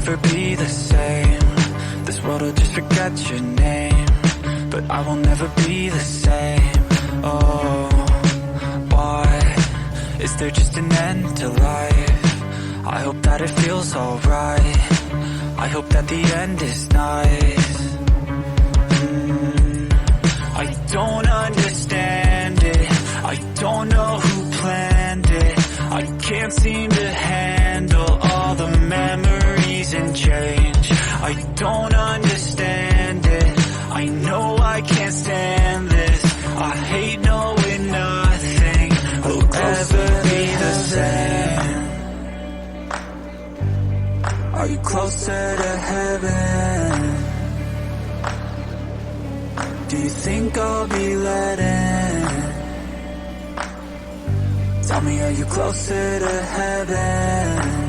never be the same. This world will just forget your name, but I will never be the same. Oh, why is there just an end to life? I hope that it feels alright. I hope that the end is nice. I don't understand it. I don't know who planned it. I can't seem to handle all the memories and change. I don't understand it. I know I can't stand this. I hate knowing nothing will ever be the same. Are you closer to heaven? Do you think I'll be let in? Tell me, are you closer to heaven?